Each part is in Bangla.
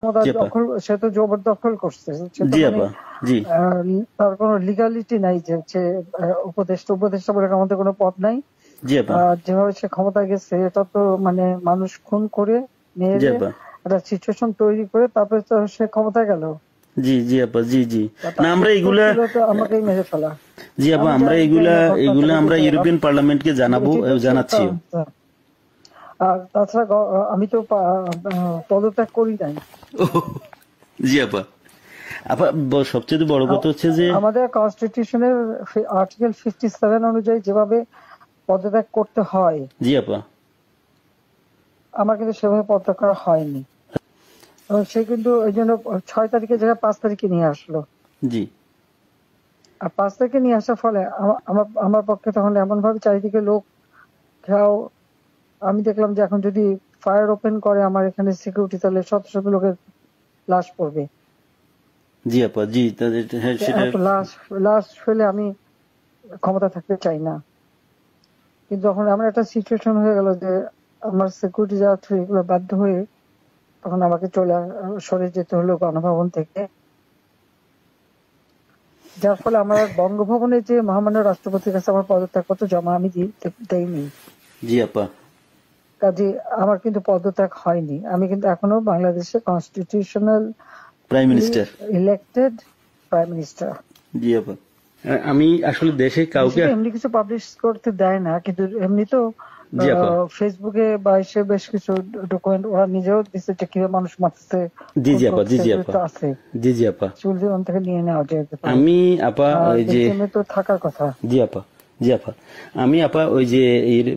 ক্ষমতা জি আপা। দখল, সে তো জবরদখল করছে, সে তো জি মানে আপা। জি তার কোনো লিগালিটি নাই যে সে উপদেষ্টা উপদেষ্টা বলে আমাদের কোনো পদ নাই। জি আপা। যেভাবে সে ক্ষমতা গেছে এটা তো মানে মানুষ খুন করে জি মেরে আপা। একটা সিচুয়েশন তৈরি করে তারপরে তো সে ক্ষমতায় গেল। জি জি আপা। জি জি। না তার আমরা উত্তর এগুলা, ছিল তো আমাকেই মেরে ফেলা। জি আপা, আমি আমরা জানি এগুলা না এগুলা ঘটনাটা আমরা বুঝতে ইউরোপিয়ান পার্লামেন্টকে জানাবো, এটি তো জানাচ্ছিও। আর তাছাড়া আমি তো পদত্যাগ করি নাই। জি আপা। আপা সবচেয়ে বড় কথা হচ্ছে যে আমাদের কনস্টিটিউশনের আর্টিকেল 57 অনুযায়ী যেভাবে পদত্যাগ করতে হয় জি আপা। আমার কিন্তু সেভাবে পদত্যাগ করা হয়নি, এবং সে কিন্তু ওই জন্য 6 তারিখের জায়গায় 5 তারিখে নিয়ে আসলো। জি আর 5 তারিখে নিয়ে আসার ফলে আমার আমার পক্ষে তখন এমন ভাবে চারিদিকে লোক ঘেরাও, আমি দেখলাম যে এখন যদি ফায়ার ওপেন করে আমার এখানে সিকিউরিটি, তাহলে শত শত লোকের লাশ পড়বে। জি আপা। জি হ্যাঁ সেটা। এত লাশ লাশ ফেলে আমি ক্ষমতা থাকতে চাই না। কিন্তু যখন আমার একটা সিচুয়েশন হয়ে গেল যে আমার সিকিউরিটি যাওয়া এগুলো বাধ্য হয়ে তখন আমাকে সরে যেতে হলো গণভবন থেকে, যার ফলে আমার বঙ্গভবনে যে মহামান্য রাষ্ট্রপতির কাছে আমার পদত্যাগপত্র জমা আমি দেইনি। জি আপা। কাজে আমার কিন্তু পদত্যাগ হয়নি, আমি কিন্তু এখনো বাংলাদেশের constitutional prime minister. Elected prime minister. জি আপা। আমি আসলে দেশে কাউকে, এমনি কিছু পাবলিশ করতে দেয় না, কিন্তু এমনি তো জি আপা। ফেসবুকে বা এসে বেশ কিছু ডকুমেন্ট ওরা নিজেও দিচ্ছে যে কিভাবে মানুষ মারছে, জি খুন জি আপা। জি করছে, জি এগুলো আপা। তো আছে, জি জি আপা। চুল জীবন থেকে নিয়ে নেওয়া যেতে পারে। আমি আপা ওই যে, এটিএম এ তো থাকার কথা। জি আপা। জি আপা। আমি আপা ওই যে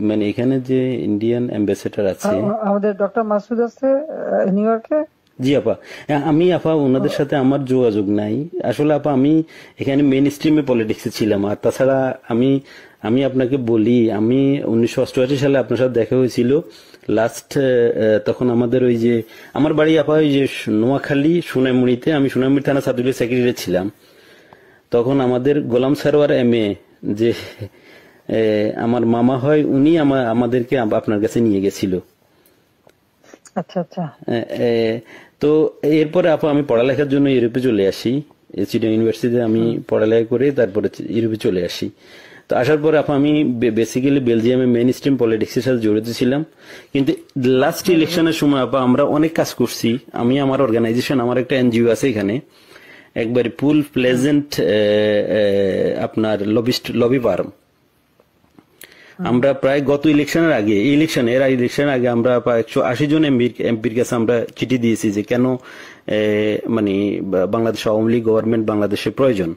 মানে এখানে যে ইন্ডিয়ান অ্যাম্বাসেডার আছে, আমাদের ডক্টর মাসুদ আছে নিউ ইয়র্কে। জি আপা। আমি আপা ওনাদের সাথে আমার যোগাযোগ নাই আসলে আপা। আমি এখানে মেইন স্ট্রিমে পলিটিক্সে ছিলাম। আর তাছাড়া আমি আমি আপনাকে বলি, আমি 1988 সালে আপনার সাথে দেখা হয়েছিল লাস্ট। তখন আমাদের ওই যে আমার বাড়ি আপা ওই যে নোয়াখালী সোনাইমুড়িতে, আমি সোনাইমুড়ি থানা ছাত্রলীগের সেক্রেটারি ছিলাম। তখন আমাদের গোলাম সারোয়ার এমএ যে আমার মামা হয়, উনি আমাদেরকে আপনার কাছে নিয়ে গেছিল। আচ্ছা আচ্ছা। তো এরপরে আপা আমি পড়ালেখার জন্য ইউরোপে চলে আসি। চিটাগং ইউনিভার্সিটিতে আমি পড়ালেখা করে তারপরে ইউরোপে চলে আসি। তো আসার পরে আপা আমি বেসিক্যালি বেলজিয়ামে মেইন স্ট্রিম পলিটিক্সের সাথে জড়িত ছিলাম। কিন্তু লাস্ট ইলেকশনের সময় আপা আমরা অনেক কাজ করছি। আমি আমার অর্গানাইজেশন, আমার একটা এনজিও আছে এখানে, একবারে ফুল প্লেজেন্ট আপনার লবি ফার্ম। আমরা প্রায় গত ইলেকশনের আগে, ইলেকশনের আগে আমরা প্রায় 180 জন এমপির কাছে আমরা চিঠি দিয়েছি যে কেন মানে বাংলাদেশ আওয়ামী লীগ গভর্নমেন্ট বাংলাদেশের প্রয়োজন।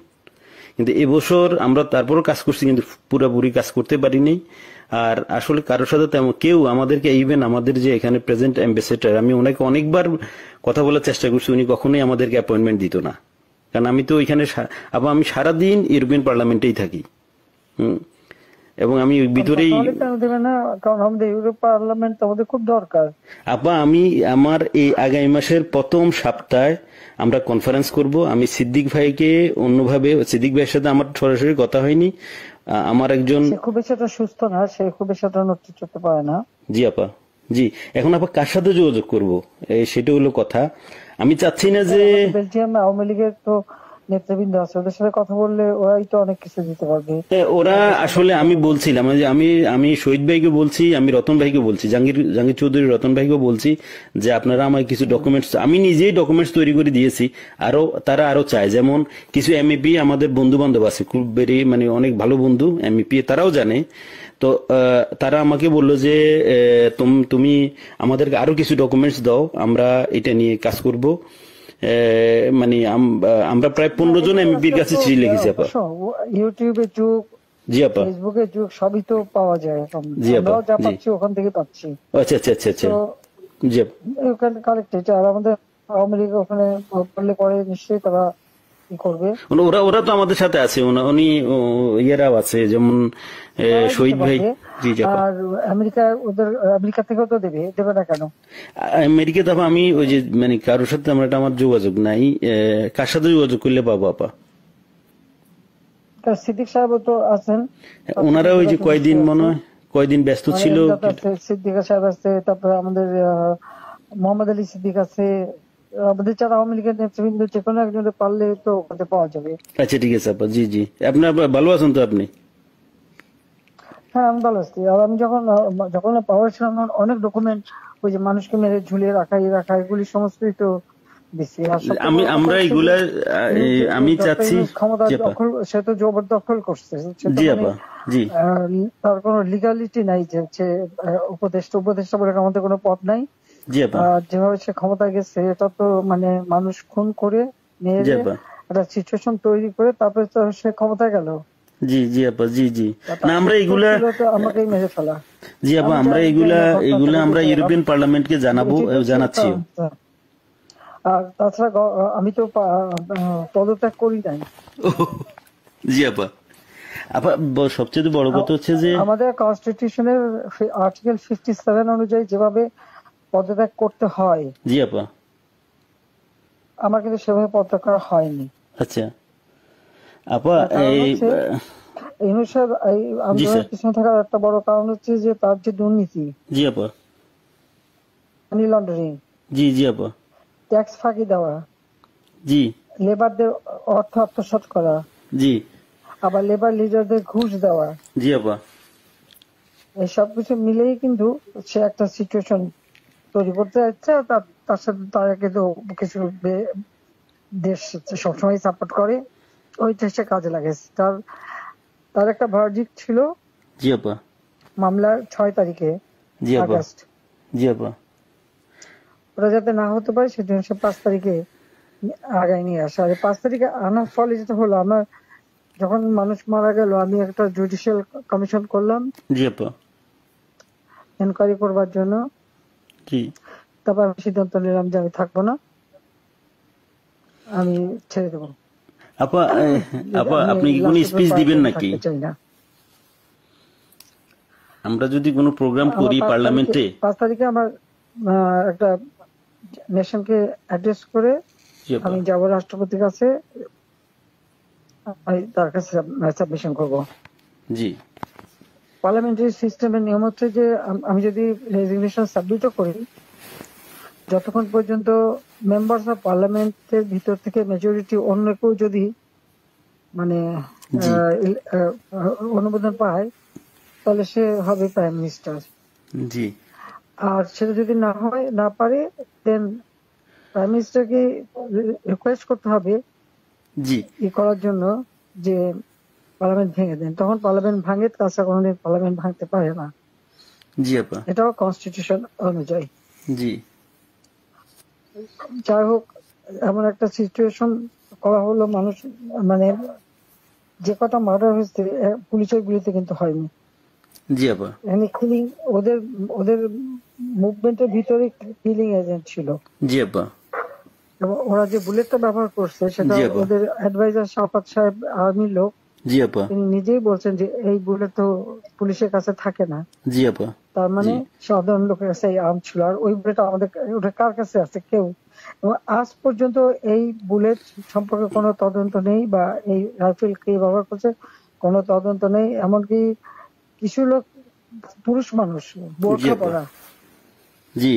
কিন্তু এবছর আমরা তারপরও কাজ করছি, কিন্তু পুরোপুরি কাজ করতে পারিনি। আর আসলে কারোর সাথে তেমন কেউ আমাদেরকে, ইভেন আমাদের যে এখানে প্রেজেন্ট অ্যাম্বাসেডার, আমি ওনাকে অনেকবার কথা বলার চেষ্টা করছি, উনি কখনোই আমাদেরকে অ্যাপয়েন্টমেন্ট দিত না। কারণ আমি তো ওইখানে আবার আমি সারাদিন ইউরোপিয়ান পার্লামেন্টেই থাকি। এবং আমি ভিতরেই, দেবে না, কারণ আমাদের ইউরোপ পার্লামেন্ট আমাদের খুব দরকার। আপা আমি আমার এই আগামী মাসের প্রথম সপ্তাহে আমরা কনফারেন্স করব। আমি সিদ্দিক ভাইকে অন্যভাবে, সিদ্দিক ভাইয়ের সাথে আমার সরাসরি কথা হয়নি, আমার একজন, সে খুব বেশি একটা সুস্থ না, সে খুব বেশি একটা নেতৃত্ব করতে পারে না। জি আপা। জি, এখন আপা কার সাথে যোগাযোগ করব সেটা হলো কথা। আমি চাচ্ছি না যে বেলজিয়াম আওয়ামী লীগের তো নেতৃবৃন্দ আছে, ওদের সাথে কথা বললে ওরাই তো অনেক কিছু দিতে পারবে। ওরা আসলে, আমি বলছিলাম যে আমি শহীদ ভাইকে বলছি, আমি রতন ভাইকে বলছি, জাহাঙ্গীর চৌধুরী রতন ভাইকে বলছি যে আপনারা আমার কিছু ডকুমেন্টস, আমি নিজেই ডকুমেন্টস তৈরি করে দিয়েছি। তারা আরো চায়, যেমন কিছু এমইপি আমাদের বন্ধু বান্ধব আছে, খুব মানে অনেক ভালো বন্ধু এমইপি, তারাও জানে। তো তারা আমাকে বললো যে তুমি আমাদেরকে আরো কিছু ডকুমেন্টস দাও, আমরা এটা নিয়ে কাজ করব। মানে আমরা প্রায় 15 জন এমপির কাছে চিঠি লিখেছি আপা। ইউটিউবের যুগ, জি আপা। ফেসবুকের যুগ, সবই তো পাওয়া যায় এখন। জি আপা। আমরাও যা পাচ্ছি ওখান থেকে পাচ্ছি। আচ্ছা আচ্ছা আচ্ছা আচ্ছা। জি ওখানে কালেক্টেড। আর আমাদের আওয়ামী লীগ ওখানে বললে পরে নিশ্চয়ই তারা কি করবে। ওরা তো আমাদের সাথে আছে, উনি ইয়েরাও আছে, যেমন শহীদ ভাই। জি জি। আর আমেরিকা থেকেও তো দেবে না কেন? আমেরিকা তো আমি ওই যে মানে কারোর সাথে আমার যোগাযোগ নাই। কার সাথে যোগাযোগ করলে পাবো আপা? সিদ্দিক সাহেব তো আছেন, ওনারা ওই যে কয়দিন ব্যস্ত ছিল। সিদ্দিক সাহেব আছে, তারপরে আমাদের মোহাম্মদ আলী সিদ্দিক আছে, আমাদের যারা আওয়ামী লীগের নেতৃবৃন্দ যে কোনো একজনে পারলে তো ওখানে পাওয়া যাবে। আচ্ছা ঠিক আছে আপা, জি জি। আপনার ভালো আছেন তো আপনি? হ্যাঁ আমি ভালো আছি। আর আমি যখন পাওয়ার ছিলাম আমার অনেক ডকুমেন্ট ওই যে মানুষকে মেরে ঝুলিয়ে রাখা এগুলি সমস্তই তো দিচ্ছি। আর সবচেয়ে বড় কথা আমরা হচ্ছে যে এগুলা আমি ডক্টর চাচ্ছি। ইউনূস ক্ষমতা জি আপা। দখল, সে তো জবরদখল করছে। সে তো জি মানে আপা। জি তার কোনো লিগালিটি নাই যে হচ্ছে উপদেষ্টা বলে আমাদের কোনো পদ নাই। জি আপা। আর যেভাবে সে ক্ষমতায় গেছে এটা তো মানে মানুষ খুন করে জি মেরে আপা। একটা সিচুয়েশন তৈরি করে তারপরে তো সে ক্ষমতায় গেল। জি জি আপা। জি জি। না তার আমরা উত্তর এগুলা, ছিল তো আমাকেই মেরে ফেলা। জি আপা, আমি আমরা জানি এগুলা না ঘটনাটা আমরা বুঝতে পারলাম। ইউরোপিয়ান পার্লামেন্টকে জানাবো, ঠিক আছে। জানাচ্ছিও। আর তাছাড়া আমি তো পদত্যাগ করি নাই। জি আপা। আপা সবচেয়ে বড় কথা হচ্ছে যে, আমাদের কনস্টিটিউশনের আর্টিকেল 57 অনুযায়ী যেভাবে পদত্যাগ করতে হয় জি আপা। আমার কিন্তু সেভাবে পদত্যাগ করা হয়নি। আচ্ছা আপা, তার কারণ এই হচ্ছে ইউনূস সাহেব এই জি স্যার। আন্দোলনের পিছনে থাকার একটা বড় কারণ হচ্ছে যে তার যে দুর্নীতি, জি আপা। মানি লন্ডারিং, জি জি আপা। ট্যাক্স ফাঁকি দেওয়া, জি লেবারদের অর্থ আত্মসাৎ করা, জি। আবার লেবার লিডারদের ঘুষ দেওয়া, জি আপা। এই সবকিছু মিলেই কিন্তু সে একটা সিচুয়েশন তৈরি করতে যাচ্ছে। আর তার সাথে তারা কিন্তু কিছু দেশ সবসময় সাপোর্ট করে, ওইটা সে কাজে লাগাইছে। তার একটা ভার্ডিক্ট ছিল জি আপা। মামলার 6 তারিখে জি আপা। আগস্ট, জি আপা। ওটা যাতে না হতে পারে সেজন্য সে 5 তারিখে আগায় নিয়ে আসে। আর 5 তারিখে আনার ফলে যেটা হলো, আমার যখন মানুষ মারা গেল আমি একটা জুডিশিয়াল কমিশন করলাম জি আপা। এনকোয়ারি করবার জন্য। জি তারপর আমি সিদ্ধান্ত নিলাম যে আমি থাকবো না, আমি ছেড়ে দেবো। আপা। আপা আমি আপনি কি কোনো লাস্ট স্পিচ দিবেন নাকি? থাকতে চাই না। আমরা যদি কোনো প্রোগ্রাম আমার করি পার্লামেন্টে? 5 তারিখে আমার একটা নেশনকে অ্যাড্রেস করে জি আপা। আমি যাব রাষ্ট্রপতির কাছে, আমি তার কাছে সাবমিশন করব। জি পার্লামেন্টারি সিস্টেমের নিয়ম হচ্ছে যে আমি যদি রেজিগনেশন সাবমিটও করি, যতক্ষণ পর্যন্ত মেম্বার্স অফ পার্লামেন্টের ভিতর থেকে মেজরিটি অন্য কেউ যদি মানে জি অনুমোদন পায় তাহলে সে হবে প্রাইম মিনিস্টার। জি। আর সেটা যদি না পারে দেন প্রাইম মিনিস্টারকে রিকোয়েস্ট করতে হবে জি করার জন্য যে পার্লামেন্ট ভেঙে দেন। তখন পার্লামেন্ট ভাঙে, তাছাড়া কোনোদিন পার্লামেন্ট ভাঙতে পারে না। জি আপা। এটাও কনস্টিটিউশন অনুযায়ী। জি যাই হোক, এমন একটা সিচুয়েশন করা হলো, মানুষ মানে যে কটা মার্ডার হয়েছে পুলিশের গুলিতে কিন্তু হয়নি। জি আপা। এখানে কিলিং, ওদের ওদের মুভমেন্টের ভিতরে কিলিং এজেন্ট ছিল। জি আপা। এবং ওরা যে বুলেটটা ব্যবহার করছে সেটা জি আপা। ওদের অ্যাডভাইজার শাফাত সাহেব আর্মির লোক, জি আপা। তিনি নিজেই বলছেন যে এই বুলেট তো পুলিশের কাছে থাকে না। জি আপা। তার মানে জি সাধারণ লোকের কাছে এই আর্ম ছিল। আর ওই বুলেট আমাদের ওটা কার কাছে আছে? কেউ। এবং আজ পর্যন্ত এই বুলেট সম্পর্কে কোনো তদন্ত নেই, বা এই রাইফেল কে ব্যবহার করছে কোনো তদন্ত নেই। এমনকি কিছু লোক, পুরুষ মানুষ জি বোরখা আপা। পরা, জি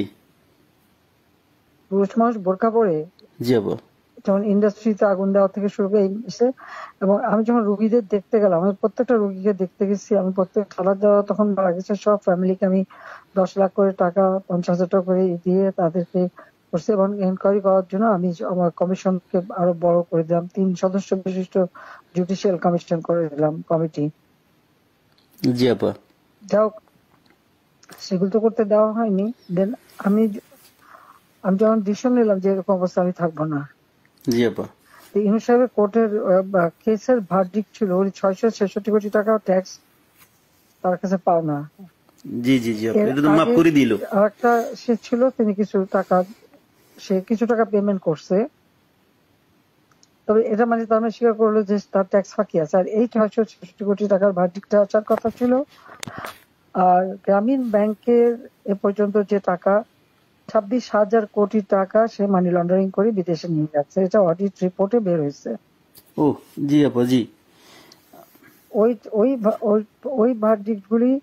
পুরুষ মানুষ বোরখা পরে জি আপা। যেমন ইন্ডাস্ট্রিতে আগুন দেওয়া থেকে শুরু করে এবং আমি যখন রুগীদের দেখতে গেলাম, আমি প্রত্যেকটা রুগীকে দেখতে গেছি, আমি প্রত্যেক খাবার দেওয়া তখন মারা গেছে সব ফ্যামিলিকে আমি 10 লাখ করে টাকা, 50,000 টাকা করে দিয়ে তাদেরকে করছি। এবং এনকোয়ারি করার জন্য আমি আমার কমিশনকে আরো বড় করে দিলাম, 3 সদস্য বিশিষ্ট জুডিশিয়াল কমিশন করে দিলাম কমিটি। জি আপা। যাই হোক, সেগুলো তো করতে দেওয়া হয়নি। দেন আমি আমি যখন ডিসিশন নিলাম যে এরকম অবস্থা আমি থাকবো না, জি আপা। ইউনূস সাহেবের কোর্টের কেসের ভার্ডিক্ট ছিল ওই 666 কোটি টাকা ট্যাক্স তার কাছে পাওনা। জি জি জি আপা। এর এটা তো মাফ আগে করে দিল। আরেকটা সে ছিল, তিনি কিছু টাকা পেমেন্ট করছে, তবে এটা মানে তার মানে স্বীকার করলো যে তার ট্যাক্স ফাঁকি আছে। আর এই 666 কোটি টাকার ভার্ডিক্টটা আসার কথা ছিল। আর গ্রামীণ ব্যাংকের এ পর্যন্ত যে টাকা 26,000 কোটি টাকা সে মানি লন্ডারিং করে বিদেশে নিয়ে যাচ্ছে, এটা অডিট রিপোর্টে বের হয়েছে। ও জি আপা। জি ওই ওই ওই ভার্ডিক্ট গুলি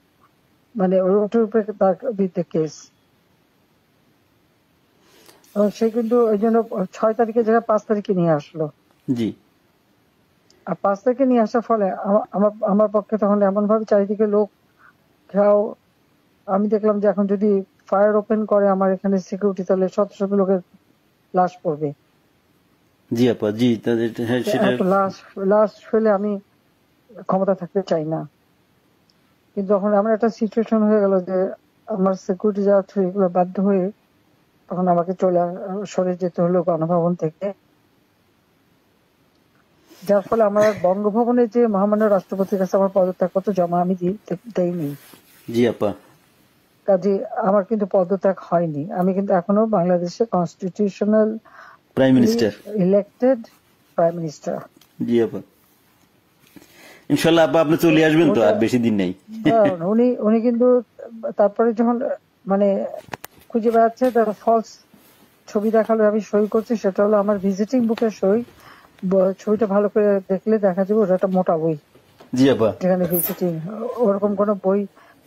মানে ওটার উপরে তার বিরুদ্ধে কেস। সে কিন্তু ওই জন্য 6 তারিখের জায়গায় 5 তারিখে নিয়ে আসলো। জি আর 5 তারিখে নিয়ে আসার ফলে আমার আমার পক্ষে তখন এমন ভাবে চারিদিকে লোক ঘেরাও। আমি দেখলাম যে এখন যদি ফায়ার ওপেন করে আমার এখানে সিকিউরিটি, তাহলে শত শত লোকের লাশ পড়বে। জি আপা, জি হ্যাঁ সেটা। এত লাশ লাশ ফেলে আমি ক্ষমতা থাকতে চাই না। কিন্তু যখন আমার একটা সিচুয়েশন হয়ে গেল যে আমার সিকিউরিটি যাওয়া থ্রু এগুলো বাধ্য হয়ে তখন আমাকে সরে যেতে হলো গণভবন থেকে। যার ফলে আমার বঙ্গভবনে যে মহামান্য রাষ্ট্রপতির কাছে আমার পদত্যাগপত্র জমা আমি দেইনি। জি আপা, কাজে আমার কিন্তু পদত্যাগ হয়নি। আমি কিন্তু এখনো বাংলাদেশের constitutional prime minister. Elected prime minister. জি আপা, ইনশাল্লাহ আপা আপনি চলে আসবেন তো, আর বেশি দিন নেই। উনি কিন্তু তারপরে যখন মানে খুঁজে বেড়াচ্ছে, তার ফলস ছবি দেখালো, আমি সই করছি, সেটা হলো আমার ভিজিটিং বুকের সই। ছবিটা ভালো করে দেখলে দেখা যাবে ওটা একটা মোটা বই। জি আপা, যেখানে ভিজিটিং, ওরকম কোন বই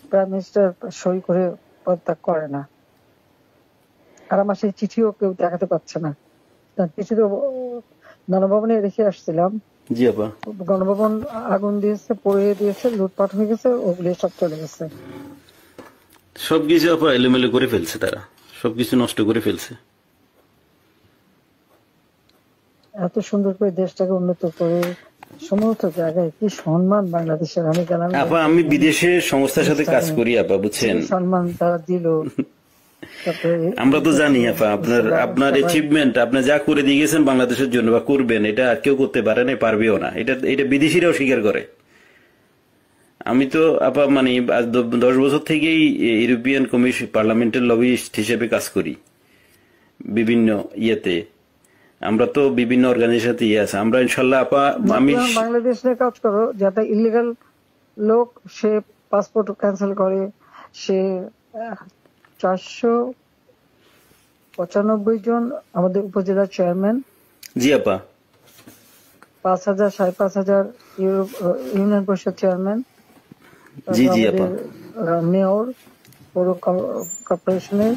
প্রাইম মিনিস্টার সই করে পদত্যাগ করে না। আর আমার সেই চিঠিও কেউ দেখাতে পারছে না। চিঠি তো গণভবনে রেখে আসছিলাম। জি আপা, গণভবন আগুন দিয়েছে, পুড়িয়ে দিয়েছে, লুটপাট হয়ে গেছে, ওগুলি সব চলে গেছে। সবকিছু আপা এলোমেলো করে ফেলছে, তারা সবকিছু নষ্ট করে ফেলছে। এত সুন্দর করে দেশটাকে উন্নত করে সমস্ত জায়গায় কি সম্মান বাংলাদেশের। আমি গেলাম আপা, আমি বিদেশে সংস্থার সাথে কাজ করি আপা, বুঝছেন, সম্মান তারা দিল। আমরা তো জানি আপা আপনার অ্যাচিভমেন্ট, আপনি যা করে দিয়ে গেছেন বাংলাদেশের জন্য বা করবেন, এটা আর কেউ করতে পারে না, পারবেও না। এটা বিদেশিরাও স্বীকার করে। আমি তো আপা মানে 10 বছর থেকেই ইউরোপিয়ান কমিশন পার্লামেন্টের লবিস্ট হিসেবে কাজ করি বিভিন্ন ইয়েতে। আমরা তো বিভিন্ন অর্গানাইজেশন ইয়ে আছে, আমরা ইনশাল্লাহ আপা। আমি বাংলাদেশ নিয়ে কাজ করো, যাতে ইলিগাল লোক সে পাসপোর্ট ক্যান্সেল করে, সে 495 জন আমাদের উপজেলা চেয়ারম্যান। জি আপা, 5,000 5,500 ইউনিয়ন পরিষদ চেয়ারম্যান, জি জি আপা, মেয়র পৌর কর্পোরেশনের,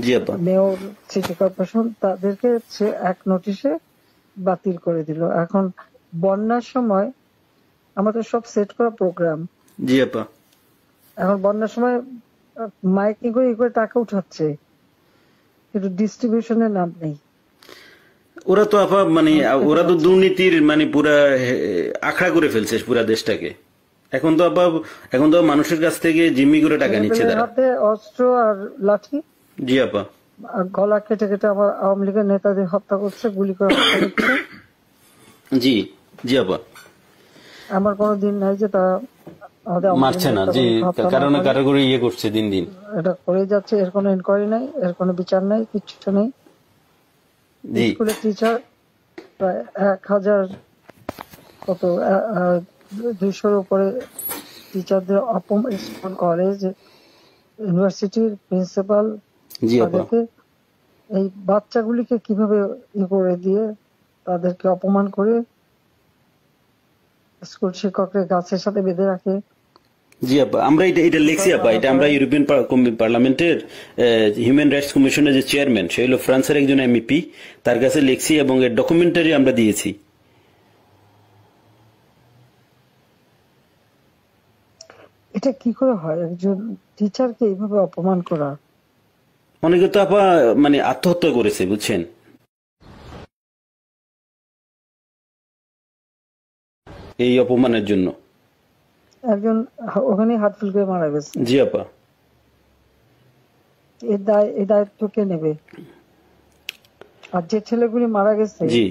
জি আপা, মেয়র সিটি কর্পোরেশন, তাদেরকে সে এক নোটিশে বাতিল করে দিল। এখন বন্যার সময় আমাদের সব সেট করা প্রোগ্রাম, জি আপা, এখন বন্যার সময় মাইকিং করে টাকা উঠাচ্ছে, কিন্তু ডিস্ট্রিবিউশনের নাম নেই। ওরা তো আপা মানে ওরা তো দুর্নীতির মানে পুরা আখড়া করে ফেলছে পুরা দেশটাকে। এখন তো মানুষের কাছ থেকে জিম্মি করে টাকা নিচ্ছে তারা। হাতে অস্ত্র আর লাঠি। জি আপা, গলা কেটে কেটে আমার আওয়ামী লীগের নেতাদের হত্যা করছে, গুলি করে হত্যা করছে। জি জি আপা, আমার কোনো দিন নাই যে তারা মারছে না, জি কারো করে ইয়ে করছে দিন দিন। এটা করে যাচ্ছে, এর কোনো ইনকোয়ারি নাই, এর কোনো বিচার নাই, কিচ্ছু নেই। স্কুলের টিচার প্রায় 1,000 কত 200-র উপরে টিচারদের স্কুল, কলেজ, ইউনিভার্সিটির প্রিন্সিপাল, তাদেরকে এই বাচ্চাগুলিকে কিভাবে করে দিয়ে তাদেরকে অপমান করে স্কুল শিক্ষকদের গাছের সাথে বেঁধে রাখে। জি আপা, আমরা এটা লিখছি আপা, এটা আমরা ইউরোপিয়ান পার্লামেন্টের হিউম্যান রাইটস কমিশনের যে চেয়ারম্যান, সে হলো ফ্রান্সের একজন এমপি, তার কাছে লিখছি এবং এর ডকুমেন্টারি আমরা দিয়েছি। এটা কি করে হয় একজন টিচারকে এইভাবে অপমান করা? অনেকে তো আপা মানে আত্মহত্যা করেছে, বুঝছেন, এই অপমানের জন্য। একজন ওখানে হার্টফেল করে মারা গেছে। জি আপা, এই দায়িত্ব কে নেবে? আর যে ছেলেগুলি মারা গেছে জি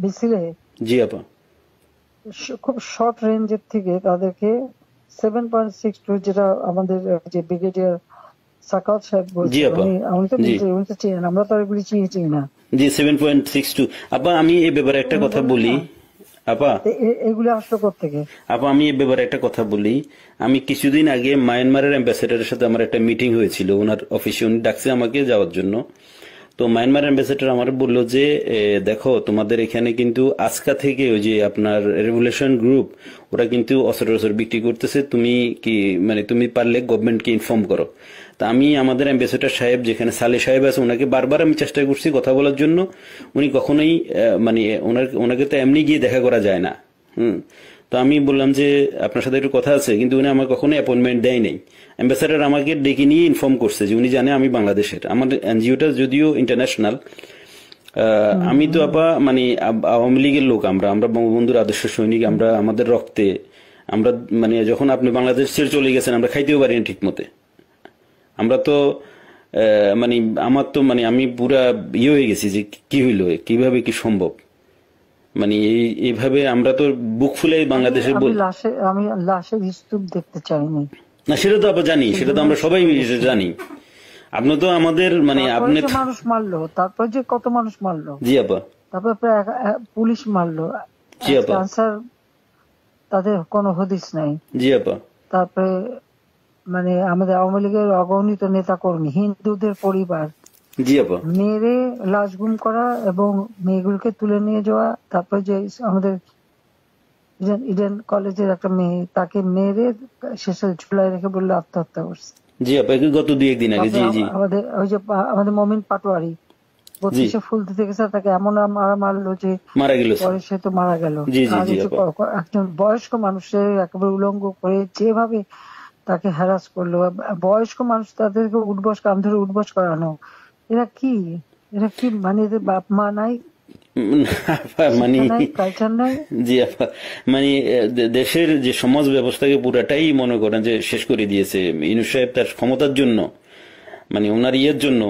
মিছিলে, জি আপা, খুব শর্ট রেঞ্জের থেকে তাদেরকে 7.62, যেটা আমাদের যে ব্রিগেডিয়ার সাকাত সাহেব বলছেন, উনি তো চিনেন, আমরা তো এগুলি চিনি না। জি 7.62। আপা আমি এই ব্যাপারে একটা কথা বলি আপা, এগুলো আসলো কোত্থেকে? আপা আমি এই ব্যাপারে একটা কথা বলি। আমি কিছুদিন আগে মায়ানমারের অ্যাম্বাসেডারের সাথে আমার একটা মিটিং হয়েছিল ওনার অফিসে, উনি ডাকছে আমাকে যাওয়ার জন্য। তো মায়ানমার অ্যাম্বাসেডর আমার বললো যে দেখো তোমাদের এখানে কিন্তু আজকা থেকে ওই যে আপনার রেভুলেশন গ্রুপ ওরা কিন্তু অস্ত্র বিক্রি করতেছে, তুমি কি মানে তুমি পারলে গভর্নমেন্টকে ইনফর্ম করো। তা আমি আমাদের অ্যাম্বাসেডর সাহেব যেখানে সালে সাহেব আছে ওনাকে বারবার আমি চেষ্টা করছি কথা বলার জন্য, উনি কখনোই মানে ওনাকে তো এমনি গিয়ে দেখা করা যায় না। তো আমি বললাম যে আপনার সাথে একটু কথা আছে, কিন্তু উনি আমার কখনো অ্যাপয়েন্টমেন্ট দেয় নাই। অ্যাম্বাসেডর আমাকে ডেকে নিয়ে ইনফর্ম করছে যে উনি জানে আমি বাংলাদেশের, আমার এনজিওটা যদিও ইন্টারন্যাশনাল। আমি তো আপা মানে আওয়ামী লীগের লোক, আমরা আমরা বঙ্গবন্ধুর আদর্শ সৈনিক, আমরা আমাদের রক্তে আমরা মানে যখন আপনি বাংলাদেশ ছেড়ে চলে গেছেন আমরা খাইতেও পারি না ঠিক মতে। আমরা তো মানে আমার তো মানে আমি পুরা ইয়ে হয়ে গেছি যে কি হইলো, কিভাবে কি সম্ভব, মানে এইভাবে আমরা তো বুক ফুলে বাংলাদেশে আমি লাশের স্তূপ দেখতে চাইনি। না সেটা তো আমরা জানি, সেটা তো আমরা সবাই জানি। আপনি তো আমাদের মানে আপনি মানুষ মারলো, তারপর যে কত মানুষ মারলো। জি আপা। তারপর প্রায় পুলিশ মারলো। জি আপা। আনসার তাদের কোনো হদিস নাই। জি আপা। তারপরে মানে আমাদের আওয়ামী লীগের অগণিত নেতা কর্মী, হিন্দুদের পরিবার জি আপা মেরে লাশ গুম করা এবং মেয়েগুলোকে তুলে নিয়ে যাওয়া। তারপর যে আমাদের ইডেন কলেজের একটা মেয়ে, তাকে মেরে শেষে ঝুলায় রেখে বললো আত্মহত্যা করছে। জি আপা, গত 2-1 দিন আগে। জি জি। আমাদের ওই যে আমাদের মমিন পাটোয়ারি 32-এ ফুল দিতে গেছে, তাকে এমন মারলো যে মারা গেল, পরে সে তো মারা গেল। একজন বয়স্ক মানুষের একেবারে উলঙ্গ করে যেভাবে তাকে হ্যারাস করলো, বয়স্ক মানুষ তাদেরকে উঠবস কাম ধরে উঠবস করানো, এরা কি মানে এদের বাপ মা নাই, মানে কালচার নাই। জি আপা, মানে দেশের যে সমাজ ব্যবস্থাকে পুরাটাই মনে করেন যে শেষ করে দিয়েছে ইউনূস সাহেব তার ক্ষমতার জন্য, মানে ওনার ইয়ের জন্য,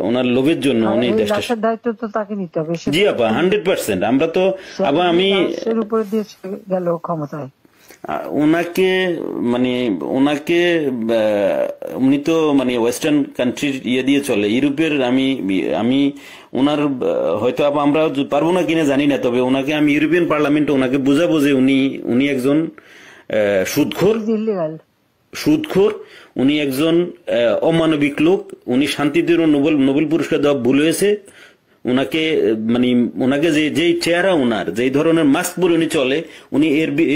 ওনার লোভের জন্য উনি দেশটা দায়িত্ব তো তাকে নিতে হবে। জি আপা 100%। আমরা তো আবার আমি এর উপরে দিয়ে গেল ক্ষমতায় ওনাকে মানে ওনাকে উনি তো মানে ওয়েস্টার্ন কান্ট্রির ইয়ে দিয়ে চলে, ইউরোপের। আমি ওনার হয়তো আমরা পারবো না কিনা জানি না, তবে ওনাকে আমি ইউরোপিয়ান পার্লামেন্টে ওনাকে বুঝাবো যে উনি একজন সুদখোর, উনি একজন অমানবিক লোক, উনি শান্তিতে নোবেল পুরস্কার দেওয়া ভুল হয়েছে। ওনাকে মানে ওনাকে যে চেহারা, ওনার যে ধরনের মাস্ক পরে উনি চলে, উনি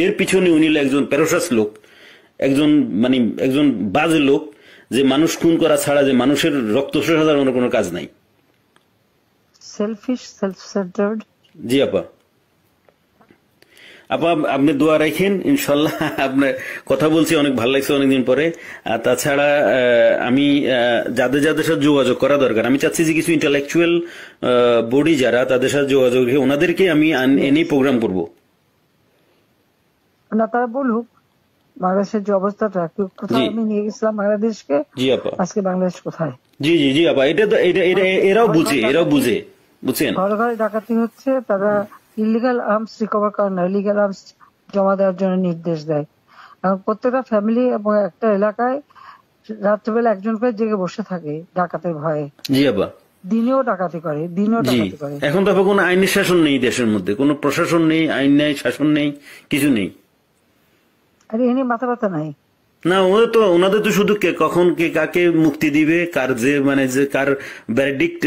এর পিছনে উনি একজন প্যারোসাস লোক, একজন বাজে লোক, যে মানুষ খুন করা ছাড়া, যে মানুষের রক্ত শোষা ছাড়া ওনার কোনো কাজ নাই। Shellfish, self centred. জি আপা। আপা আপনি দোয়া রাখেন, ইনশাল্লাহ। আপনার কথা বলছি অনেক ভালো লাগছে অনেকদিন পরে। তাছাড়া আমি যাদের সাথে যোগাযোগ করা দরকার, আমি চাচ্ছি যে কিছু ইন্টেলেকচুয়াল বডি যারা, তাদের সাথে যোগাযোগ রেখে ওনাদেরকে আমি এনে প্রোগ্রাম করব। না তারা বলুক বাংলাদেশের যে অবস্থাটা, কোথায় আমি নিয়ে গেছিলাম বাংলাদেশকে। জি আপা। আজকে বাংলাদেশ কোথায়? জি জি জি আপা, এটা তো এরাও বুঝে বুঝছেন। ঘরে ঘরে ডাকাতি হচ্ছে, তারা ইলিগাল আর্মস রিকভার করে না, ইলিগাল আর্মস জমা দেওয়ার জন্য নির্দেশ দেয়। এবং প্রত্যেকটা ফ্যামিলি এবং একটা এলাকায় রাত্রেবেলা একজন করে জেগে বসে থাকে ডাকাতের ভয়ে। জি আপা। দিনেও ডাকাতি করে। এখন তো কোনো আইনের শাসন নেই দেশের মধ্যে, কোনো প্রশাসন নেই, আইন নেই, শাসন নেই, কিছু নেই। আরে এনে মাথা ব্যথা নাই না। ওনাদের তো শুধু কখন কে কাকে মুক্তি দিবে, কার কার ভ্যারডিক্ট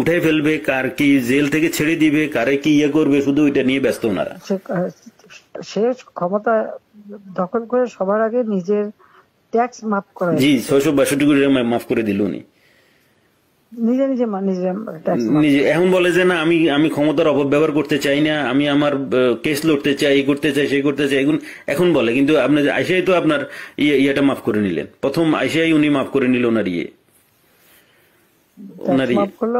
উঠাই ফেলবে, কার কি জেল থেকে ছেড়ে দিবে, কারে কি ইয়ে করবে, শুধু ওইটা নিয়ে ব্যস্ত ওনারা। সে ক্ষমতা দখল করে সবার আগে নিজের ট্যাক্স মাফ করে। জি 662 কোটি মাফ করে দিল উনি নিজে। এখন বলে যে না, আমি ক্ষমতার অপব্যবহার করতে চাই না, আমি আমার কেস লড়তে চাই, এই করতে চাই, সেই করতে চাই, এখন বলে। কিন্তু আপনি আইসাই তো আপনার ইয়েটা মাফ করে নিলেন, প্রথম আইসাই উনি মাফ করে নিল ওনার মাফ করলো,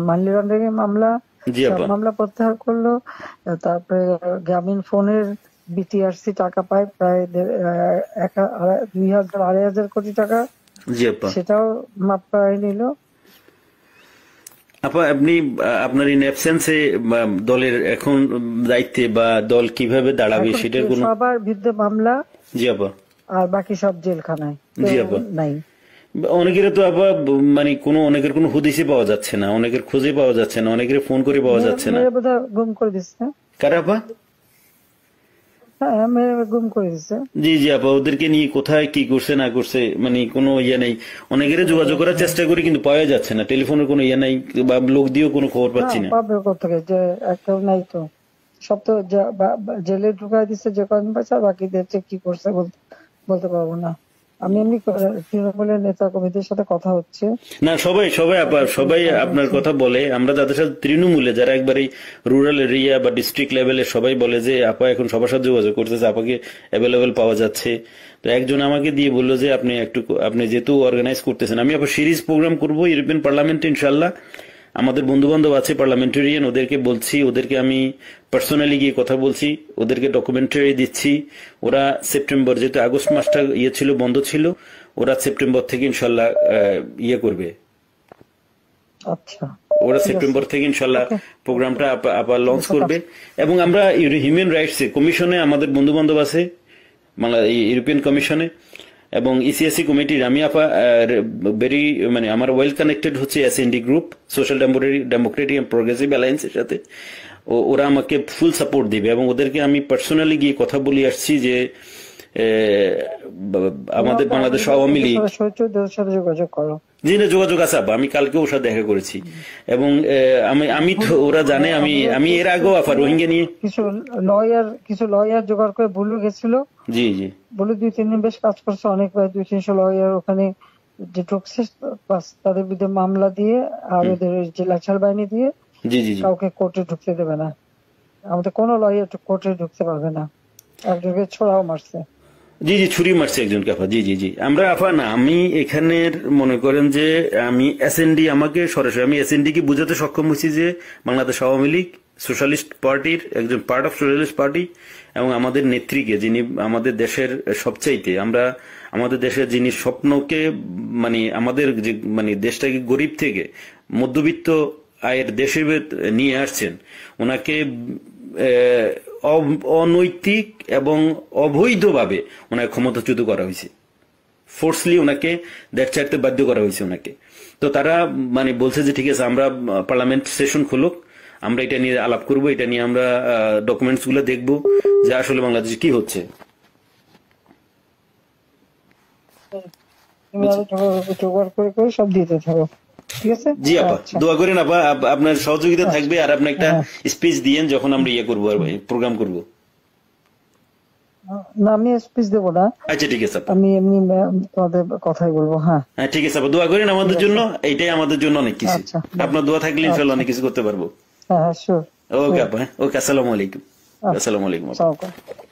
মানি লন্ডারিং মামলা প্রত্যাহার করলো। তারপরে গ্রামীণ ফোনের বিটিআরসি টাকা পায় প্রায় 2,000-2,500 কোটি টাকা, সেটাও মাপ করাই নিল। আপা আপনি আপনার ইন অ্যাবসেন্সে দলের এখন দায়িত্বে বা দল কিভাবে দাঁড়াবে সেটার কোনো সবার বিরুদ্ধে মামলা। জি আপা। আর বাকি সব জেলখানায়। জি আপা। নাই অনেকের তো আপা অনেকের কোনো হদিসই পাওয়া যাচ্ছে না, অনেকের খুঁজে পাওয়া যাচ্ছে না, অনেকের ফোন করে পাওয়া যাচ্ছে না। বোধহয় গুম করে দিচ্ছে। কারা আপা? হ্যাঁ, মেরে গুম করে দিছে। জি জি আপা, ওদেরকে নিয়ে কোথায় কি করছে না করছে মানে কোনো ইয়ে নেই। অনেকের যোগাযোগ করার চেষ্টা করি কিন্তু পাওয়া যাচ্ছে না, টেলিফোনের কোনো ইয়ে নাই বা লোক দিয়েও কোনো খবর না, পাচ্ছি না। পাবে কোথেকে, যে একটা নাই তো, সব তো জেলে ঢুকাই দিচ্ছে যে কদিন পাচ্ছে, আর বাকিদের যে কি করছে বলতে পারবো না। আমি এমনি তৃণমূলের নেতা কর্মীদের সাথে কথা হচ্ছে, না সবাই সবাই আপা তাদের সাথে সবাই কথা আপনার হচ্ছে। কথা বলে, আমরা যাদের সাথে তৃণমূলে যারা একবারে রুরাল এরিয়া বা ডিস্ট্রিক্ট লেভেলে সবাই বলে যে আপা এখন সবার সাথে যোগাযোগ করতেছে, আপাকে অ্যাভেলেবেল পাওয়া যাচ্ছে। তো একজন আমাকে দিয়ে বললো যে আপনি যেহেতু অর্গানাইজ করতেছেন, আমি আবার সিরিজ প্রোগ্রাম করব ইউরোপিয়ান পার্লামেন্টে ইনশাল্লাহ। আমাদের বন্ধু বান্ধব আছে পার্লামেন্টারিয়ান, ওদেরকে বলছি, ওদেরকে আমি পার্সোনালি গিয়ে কথা বলছি, ওদেরকে ডকুমেন্টারি দিচ্ছি। ওরা সেপ্টেম্বর, যেহেতু আগস্ট মাসটা ইয়ে ছিল, বন্ধ ছিল, ওরা সেপ্টেম্বর থেকে ইনশাল্লাহ ইয়ে করবে। আচ্ছা, ওরা ঠিক আছে, সেপ্টেম্বর থেকে ইনশাল্লাহ ওকে, প্রোগ্রামটা আবার লঞ্চ ঠিক করবে। আছে। এবং আমরা হিউম্যান রাইটস কমিশনে আমাদের বন্ধু বান্ধব আছে, ইউরোপিয়ান কমিশনে এবং ইসিএসসি কমিটির আমি আপা ভেরি মানে আমার ওয়েল কানেক্টেড হচ্ছে SND group, social democratic and progressive অ্যালায়েন্সের সাথে। ওরা আমাকে ফুল সাপোর্ট দিবে এবং ওদেরকে আমি পার্সোনালি গিয়ে কথা বলে আসছি যে আমাদের বাংলাদেশ আওয়ামী লীগ। সচিবদের সাথে যোগাযোগ করো। জি না, যোগাযোগ আছে আপা, আমি কালকে ওর সাথে দেখা করেছি এবং আমি তো ওরা জানে আমি এর আগেও আপা রোহিঙ্গা নিয়ে কিছু লয়ার জোগাড় করে বুলু গেছিল। জি জি বুলু 2-3 দিন বেশ কাজ করছে, অনেক, প্রায় 200-300 লয়ার ওখানে যে ঢুকছে, তাদের বিরুদ্ধে মামলা দিয়ে আর ওদের যে লাচার বাহিনী দিয়ে জি জি জি কাউকে কোর্টে ঢুকতে দেবে না। আমাদের কোনো লয়ার কোর্টে ঢুকতে পারবে না। একজনকে ছোড়াও মারছে। জি জি ছুরি মারছে একজনকে আপা। জি জি জি আমরা আপা না, আমি এখানের মনে করেন যে আমি এসএনডি, আমাকে সরাসরি আমি এসএনডি কে বুঝাতে সক্ষম হয়েছি যে বাংলাদেশ আওয়ামী লীগ সোশ্যালিস্ট পার্টির একজন পার্ট অফ সোশ্যালিস্ট পার্টি এবং আমাদের নেত্রীকে, যিনি আমাদের দেশের সবচাইতে, আমরা আমাদের দেশের যিনি স্বপ্নকে মানে আমাদের যে মানে দেশটাকে গরিব থেকে মধ্যবিত্ত আয়ের দেশে নিয়ে আসছেন, ওনাকে অনৈতিক এবং অবৈধভাবে ওনাকে ক্ষমতাচ্যুত করা হয়েছে, ফোর্সলি ওনাকে দেশ ছাড়তে বাধ্য করা হয়েছে ওনাকে। তো তারা মানে বলছে যে ঠিক আছে, আমরা পার্লামেন্ট সেশন খুলুক, আমরা এটা নিয়ে আলাপ করব, এটা নিয়ে আমরা ডকুমেন্টস গুলো দেখবো যে আসলে বাংলাদেশে কি হচ্ছে। তুমি আরো জোগাড় করে সব দিতে থাকো, ঠিক আছে? জি আপা, আচ্ছা, দোয়া করেন আপা, আপনার সহযোগিতা আচ্ছা, থাকবে আর আপনি একটা হ্যাঁ, স্পিচ দিয়েন যখন আমরা ইয়ে করবো, প্রোগ্রাম করব। না আমি স্পিচ দেবো না, আচ্ছা ঠিক আছে আপা। আমি এমনি তোমাদের কথাই বলবো। হ্যাঁ, হ্যাঁ ঠিক আছে আপা, দোয়া করেন ঠিক আমাদের আছে, জন্য, এইটাই আমাদের জন্য অনেক কিছু। আচ্ছা, আপনার দোয়া থাকলে ইনশাল্লাহ আচ্ছা, অনেক কিছু করতে পারবো। হ্যাঁ হ্যাঁ, শিওর, ওকে আপা, ওকে, আসসালামু আলাইকুম। আচ্ছা, আসসালামু আলাইকুম আপা। সালাম।